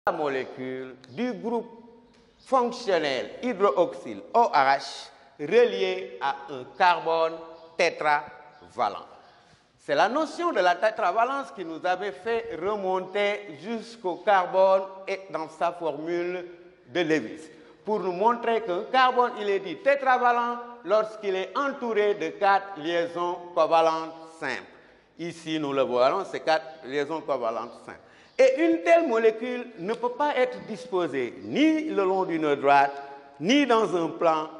la molécule du groupe fonctionnel hydroxyle OH relié à un carbone tétravalent. C'est la notion de la tétravalence qui nous avait fait remonter jusqu'au carbone et dans sa formule de Lewis, pour nous montrer qu'un carbone, il est dit tétravalent lorsqu'il est entouré de 4 liaisons covalentes simples. Ici, nous le voyons, c'est 4 liaisons covalentes simples. Et une telle molécule ne peut pas être disposée ni le long d'une droite, ni dans un plan.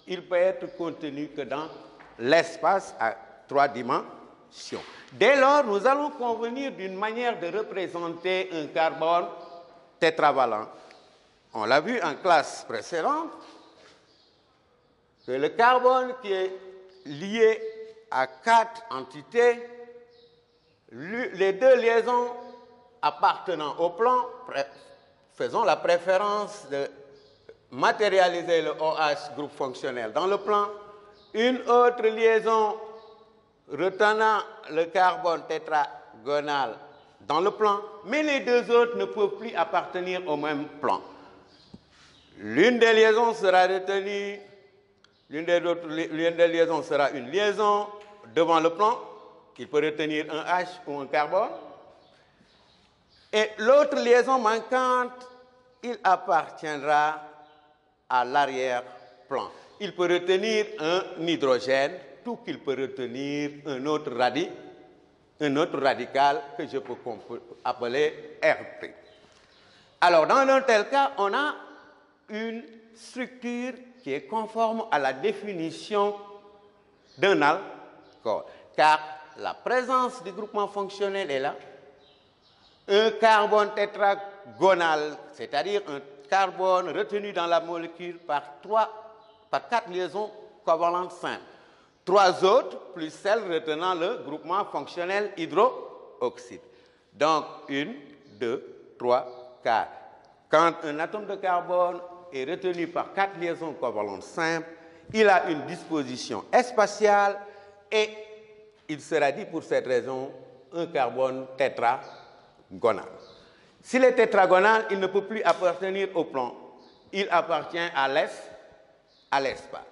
Il peut être contenu que dans l'espace à 3 dimensions. Dès lors, nous allons convenir d'une manière de représenter un carbone tétravalent. On l'a vu en classe précédente, que le carbone qui est lié à 4 entités, les 2 liaisons appartenant au plan, faisons la préférence de matérialiser le OH groupe fonctionnel dans le plan, une autre liaison retenant le carbone tétragonal dans le plan, mais les 2 autres ne peuvent plus appartenir au même plan. L'une des liaisons sera retenue, l'une des liaisons sera une liaison devant le plan, qui peut retenir un H ou un carbone, et l'autre liaison manquante, il appartiendra à l'arrière-plan. Il peut retenir un hydrogène, tout qu'il peut retenir un autre radical que je peux appeler RP. Alors, dans un tel cas, on a une structure qui est conforme à la définition d'un alcool, car la présence du groupement fonctionnel est là. Un carbone tétragonal, c'est-à-dire un carbone retenu dans la molécule par 4 liaisons covalentes simples. 3 autres, plus celles retenant le groupement fonctionnel hydroxyde. Donc, 1, 2, 3, 4. Quand un atome de carbone est retenu par 4 liaisons covalentes simples, il a une disposition spatiale et il sera dit pour cette raison un carbone tétragonal. S'il est tétragonal, il ne peut plus appartenir au plan. Il appartient à l'espace.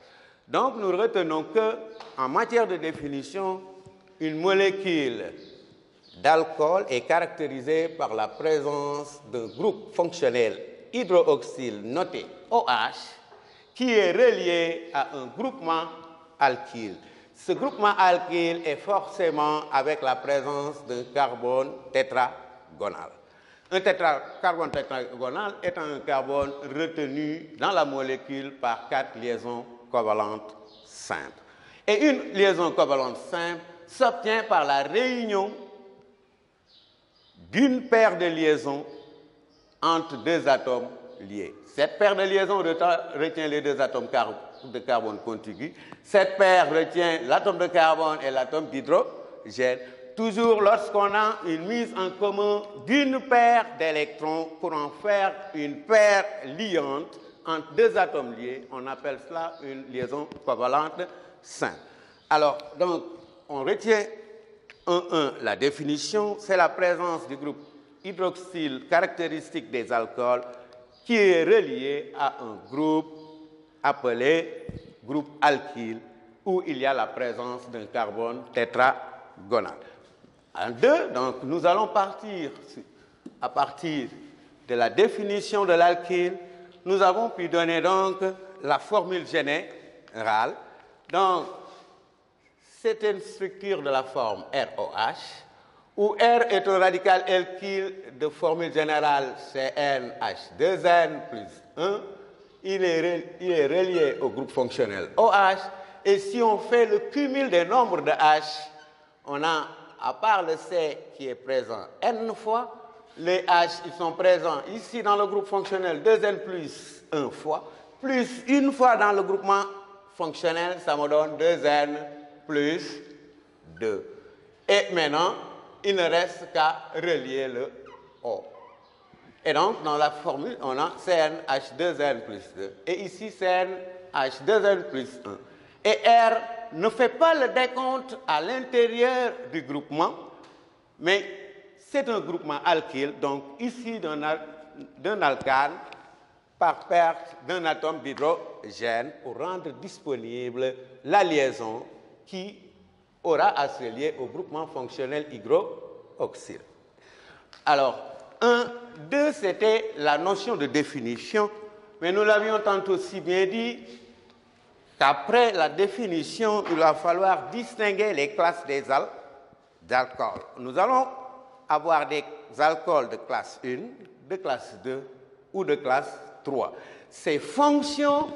Donc, nous retenons qu'en matière de définition, une molécule d'alcool est caractérisée par la présence d'un groupe fonctionnel hydroxyle noté OH qui est relié à un groupement alkyle. Ce groupement alkyle est forcément avec la présence d'un carbone tétragonal. Un carbone tétragonal est un carbone retenu dans la molécule par 4 liaisons covalentes simples. Et une liaison covalente simple s'obtient par la réunion d'une paire de liaisons entre 2 atomes liés. Cette paire de liaisons retient les 2 atomes de carbone contigus. Cette paire retient l'atome de carbone et l'atome d'hydrogène. Toujours lorsqu'on a une mise en commun d'une paire d'électrons pour en faire une paire liante entre 2 atomes liés, on appelle cela une liaison covalente simple. Alors, donc, on retient 1.1, la définition, c'est la présence du groupe hydroxyle caractéristique des alcools qui est relié à un groupe appelé groupe alkyle où il y a la présence d'un carbone tétragonal. En 2, donc, nous allons partir à partir de la définition de l'alkyle. Nous avons pu donner donc la formule générale. Donc, c'est une structure de la forme ROH, où R est un radical alkyle de formule générale CnH2n plus 1. Il est relié au groupe fonctionnel OH. Et si on fait le cumul des nombres de H, on a, à part le C qui est présent N fois, les H ils sont présents ici dans le groupe fonctionnel 2n plus 1 fois, plus une fois dans le groupement fonctionnel, ça me donne 2n plus 2. Et maintenant, il ne reste qu'à relier le O. Et donc, dans la formule, on a CnH2n plus 2. Et ici, CnH2n plus 1. Et R ne fait pas le décompte à l'intérieur du groupement, mais c'est un groupement alkyle. Donc, ici, d'un alcane par perte d'un atome d'hydrogène pour rendre disponible la liaison qui aura à se lier au groupement fonctionnel hydroxyle. Alors, 1, 2, c'était la notion de définition, mais nous l'avions tantôt si bien dit qu'après la définition, il va falloir distinguer les classes des alcools. Nous allons avoir des alcools de classe 1, de classe 2 ou de classe 3. C'est fonction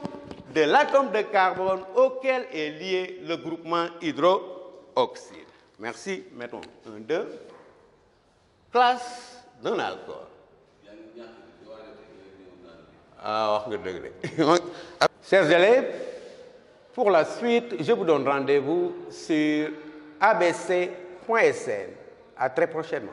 de l'atome de carbone auquel est lié le groupement hydroxyle. Merci. Mettons 1, 2. Classe d'un alcool. Chers élèves, pour la suite, je vous donne rendez-vous sur abc.sn. À très prochainement.